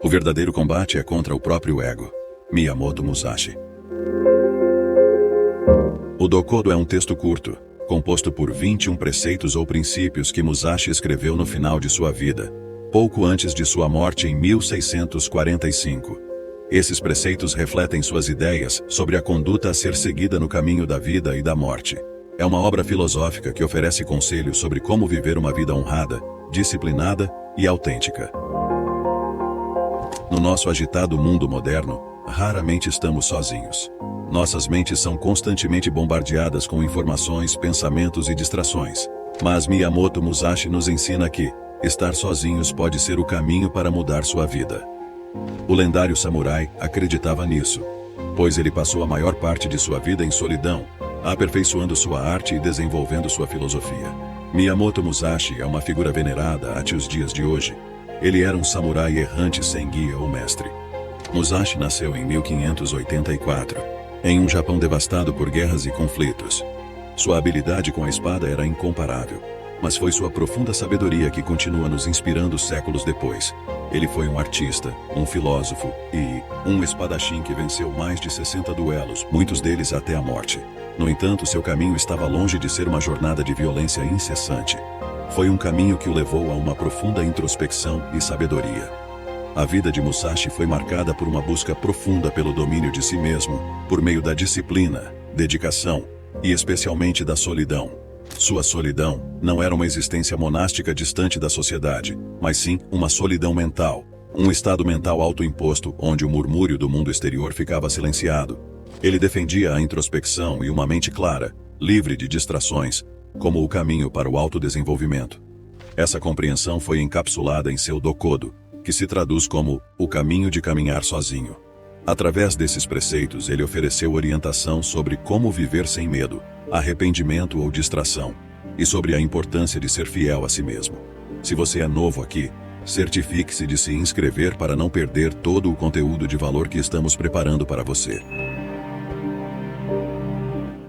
O verdadeiro combate é contra o próprio ego. Miyamoto Musashi. O Dokodo é um texto curto, composto por 21 preceitos ou princípios que Musashi escreveu no final de sua vida, pouco antes de sua morte em 1645. Esses preceitos refletem suas ideias sobre a conduta a ser seguida no caminho da vida e da morte. É uma obra filosófica que oferece conselhos sobre como viver uma vida honrada, disciplinada e autêntica. No nosso agitado mundo moderno, raramente estamos sozinhos. Nossas mentes são constantemente bombardeadas com informações, pensamentos e distrações. Mas Miyamoto Musashi nos ensina que estar sozinhos pode ser o caminho para mudar sua vida. O lendário samurai acreditava nisso, pois ele passou a maior parte de sua vida em solidão, aperfeiçoando sua arte e desenvolvendo sua filosofia. Miyamoto Musashi é uma figura venerada até os dias de hoje. Ele era um samurai errante sem guia ou mestre. Musashi nasceu em 1584, em um Japão devastado por guerras e conflitos. Sua habilidade com a espada era incomparável, mas foi sua profunda sabedoria que continua nos inspirando séculos depois. Ele foi um artista, um filósofo e um espadachim que venceu mais de 60 duelos, muitos deles até a morte. No entanto, seu caminho estava longe de ser uma jornada de violência incessante. Foi um caminho que o levou a uma profunda introspecção e sabedoria. A vida de Musashi foi marcada por uma busca profunda pelo domínio de si mesmo, por meio da disciplina, dedicação e especialmente da solidão. Sua solidão não era uma existência monástica distante da sociedade, mas sim uma solidão mental, um estado mental autoimposto onde o murmúrio do mundo exterior ficava silenciado. Ele defendia a introspecção e uma mente clara, livre de distrações, como o caminho para o autodesenvolvimento. Essa compreensão foi encapsulada em seu Dokodo, que se traduz como o caminho de caminhar sozinho. Através desses preceitos, ele ofereceu orientação sobre como viver sem medo, arrependimento ou distração, e sobre a importância de ser fiel a si mesmo. Se você é novo aqui, certifique-se de se inscrever para não perder todo o conteúdo de valor que estamos preparando para você.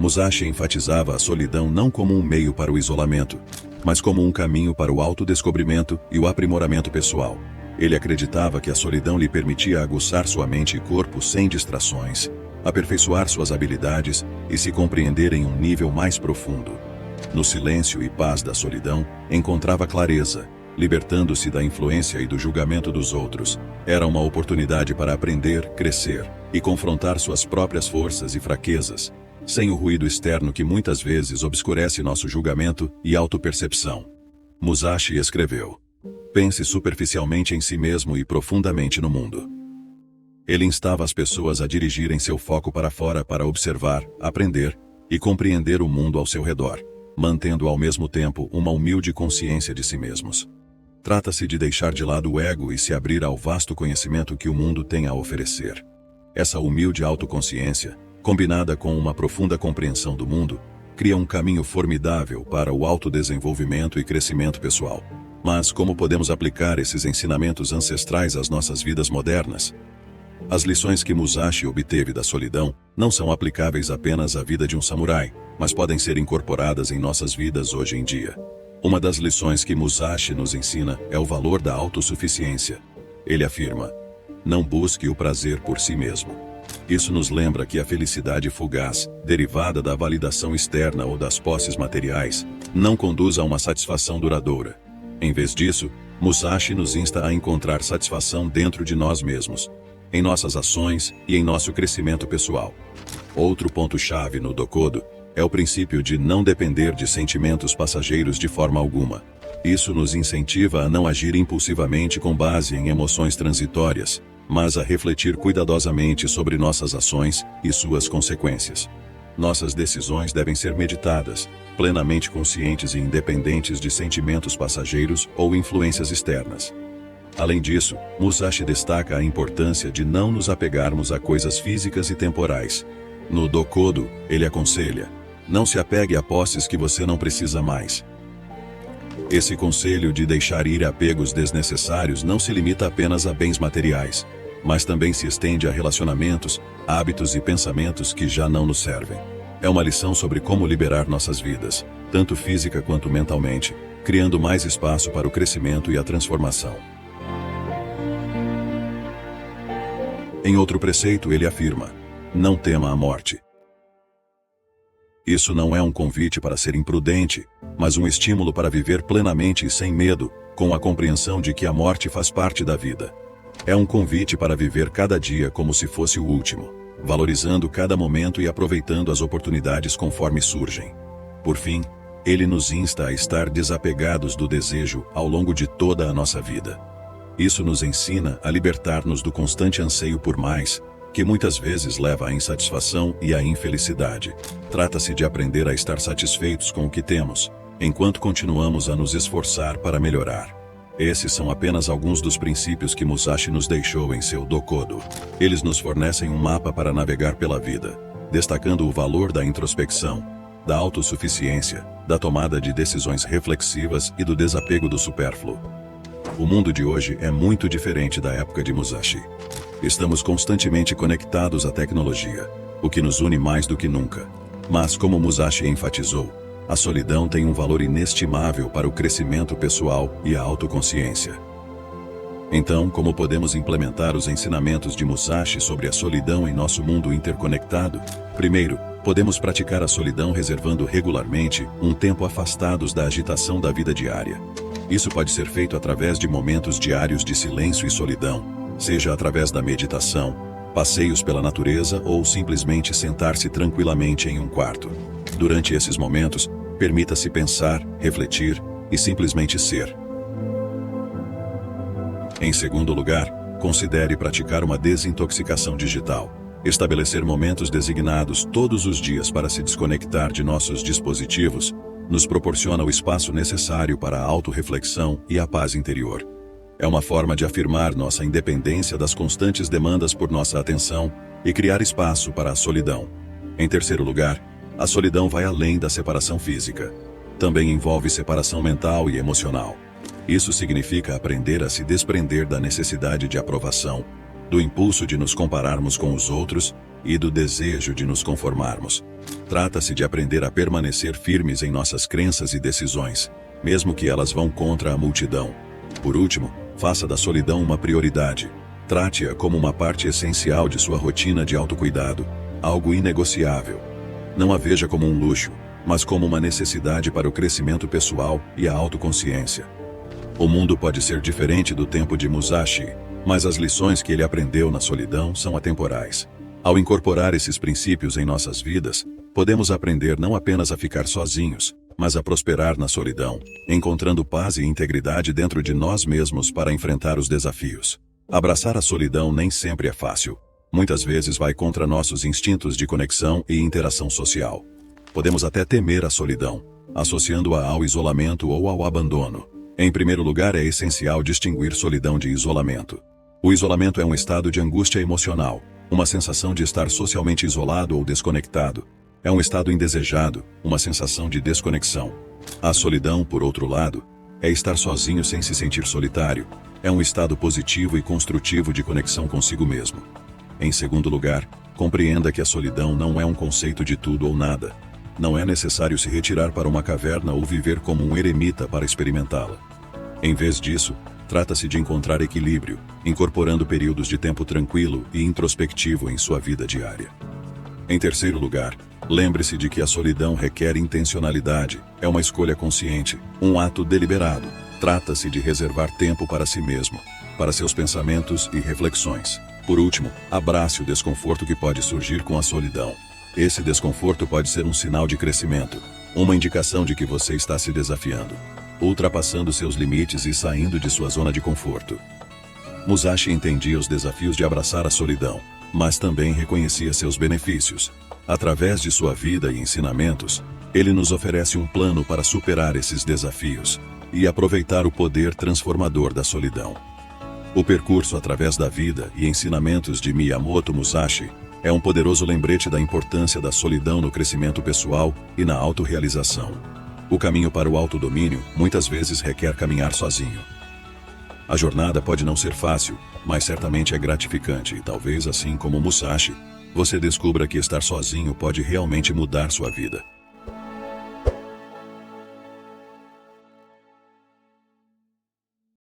Musashi enfatizava a solidão não como um meio para o isolamento, mas como um caminho para o autodescobrimento e o aprimoramento pessoal. Ele acreditava que a solidão lhe permitia aguçar sua mente e corpo sem distrações, aperfeiçoar suas habilidades e se compreender em um nível mais profundo. No silêncio e paz da solidão, encontrava clareza, libertando-se da influência e do julgamento dos outros. Era uma oportunidade para aprender, crescer e confrontar suas próprias forças e fraquezas, sem o ruído externo que muitas vezes obscurece nosso julgamento e autopercepção. Musashi escreveu: pense superficialmente em si mesmo e profundamente no mundo. Ele instava as pessoas a dirigirem seu foco para fora para observar, aprender e compreender o mundo ao seu redor, mantendo ao mesmo tempo uma humilde consciência de si mesmos. Trata-se de deixar de lado o ego e se abrir ao vasto conhecimento que o mundo tem a oferecer. Essa humilde autoconsciência, combinada com uma profunda compreensão do mundo, cria um caminho formidável para o autodesenvolvimento e crescimento pessoal. Mas como podemos aplicar esses ensinamentos ancestrais às nossas vidas modernas? As lições que Musashi obteve da solidão não são aplicáveis apenas à vida de um samurai, mas podem ser incorporadas em nossas vidas hoje em dia. Uma das lições que Musashi nos ensina é o valor da autossuficiência. Ele afirma: não busque o prazer por si mesmo. Isso nos lembra que a felicidade fugaz, derivada da validação externa ou das posses materiais, não conduz a uma satisfação duradoura. Em vez disso, Musashi nos insta a encontrar satisfação dentro de nós mesmos, em nossas ações e em nosso crescimento pessoal. Outro ponto-chave no Dokodo é o princípio de não depender de sentimentos passageiros de forma alguma. Isso nos incentiva a não agir impulsivamente com base em emoções transitórias, mas a refletir cuidadosamente sobre nossas ações e suas consequências. Nossas decisões devem ser meditadas, plenamente conscientes e independentes de sentimentos passageiros ou influências externas. Além disso, Musashi destaca a importância de não nos apegarmos a coisas físicas e temporais. No Dokodo, ele aconselha: não se apegue a posses que você não precisa mais. Esse conselho de deixar ir apegos desnecessários não se limita apenas a bens materiais, mas também se estende a relacionamentos, hábitos e pensamentos que já não nos servem. É uma lição sobre como liberar nossas vidas, tanto física quanto mentalmente, criando mais espaço para o crescimento e a transformação. Em outro preceito ele afirma: não tema a morte. Isso não é um convite para ser imprudente, mas um estímulo para viver plenamente e sem medo, com a compreensão de que a morte faz parte da vida. É um convite para viver cada dia como se fosse o último, valorizando cada momento e aproveitando as oportunidades conforme surgem. Por fim, ele nos insta a estar desapegados do desejo ao longo de toda a nossa vida. Isso nos ensina a libertar-nos do constante anseio por mais, que muitas vezes leva à insatisfação e à infelicidade. Trata-se de aprender a estar satisfeitos com o que temos, enquanto continuamos a nos esforçar para melhorar. Esses são apenas alguns dos princípios que Musashi nos deixou em seu Dokodo. Eles nos fornecem um mapa para navegar pela vida, destacando o valor da introspecção, da autossuficiência, da tomada de decisões reflexivas e do desapego do supérfluo. O mundo de hoje é muito diferente da época de Musashi. Estamos constantemente conectados à tecnologia, o que nos une mais do que nunca. Mas, como Musashi enfatizou, a solidão tem um valor inestimável para o crescimento pessoal e a autoconsciência. Então, como podemos implementar os ensinamentos de Musashi sobre a solidão em nosso mundo interconectado? Primeiro, podemos praticar a solidão reservando regularmente um tempo afastados da agitação da vida diária. Isso pode ser feito através de momentos diários de silêncio e solidão, seja através da meditação, passeios pela natureza ou simplesmente sentar-se tranquilamente em um quarto. Durante esses momentos, permita-se pensar, refletir e simplesmente ser. Em segundo lugar, considere praticar uma desintoxicação digital. Estabelecer momentos designados todos os dias para se desconectar de nossos dispositivos nos proporciona o espaço necessário para a autorreflexão e a paz interior. É uma forma de afirmar nossa independência das constantes demandas por nossa atenção e criar espaço para a solidão. Em terceiro lugar, a solidão vai além da separação física. Também envolve separação mental e emocional. Isso significa aprender a se desprender da necessidade de aprovação, do impulso de nos compararmos com os outros e do desejo de nos conformarmos. Trata-se de aprender a permanecer firmes em nossas crenças e decisões, mesmo que elas vão contra a multidão. Por último, faça da solidão uma prioridade. Trate-a como uma parte essencial de sua rotina de autocuidado, algo inegociável. Não a veja como um luxo, mas como uma necessidade para o crescimento pessoal e a autoconsciência. O mundo pode ser diferente do tempo de Musashi, mas as lições que ele aprendeu na solidão são atemporais. Ao incorporar esses princípios em nossas vidas, podemos aprender não apenas a ficar sozinhos, mas a prosperar na solidão, encontrando paz e integridade dentro de nós mesmos para enfrentar os desafios. Abraçar a solidão nem sempre é fácil. Muitas vezes vai contra nossos instintos de conexão e interação social. Podemos até temer a solidão, associando-a ao isolamento ou ao abandono. Em primeiro lugar, é essencial distinguir solidão de isolamento. O isolamento é um estado de angústia emocional, uma sensação de estar socialmente isolado ou desconectado. É um estado indesejado, uma sensação de desconexão. A solidão, por outro lado, é estar sozinho sem se sentir solitário. É um estado positivo e construtivo de conexão consigo mesmo. Em segundo lugar, compreenda que a solidão não é um conceito de tudo ou nada. Não é necessário se retirar para uma caverna ou viver como um eremita para experimentá-la. Em vez disso, trata-se de encontrar equilíbrio, incorporando períodos de tempo tranquilo e introspectivo em sua vida diária. Em terceiro lugar, lembre-se de que a solidão requer intencionalidade, é uma escolha consciente, um ato deliberado. Trata-se de reservar tempo para si mesmo, para seus pensamentos e reflexões. Por último, abrace o desconforto que pode surgir com a solidão. Esse desconforto pode ser um sinal de crescimento, uma indicação de que você está se desafiando, ultrapassando seus limites e saindo de sua zona de conforto. Musashi entendia os desafios de abraçar a solidão, mas também reconhecia seus benefícios. Através de sua vida e ensinamentos, ele nos oferece um plano para superar esses desafios e aproveitar o poder transformador da solidão. O percurso através da vida e ensinamentos de Miyamoto Musashi é um poderoso lembrete da importância da solidão no crescimento pessoal e na autorrealização. O caminho para o autodomínio muitas vezes requer caminhar sozinho. A jornada pode não ser fácil, mas certamente é gratificante e talvez, assim como Musashi, você descubra que estar sozinho pode realmente mudar sua vida.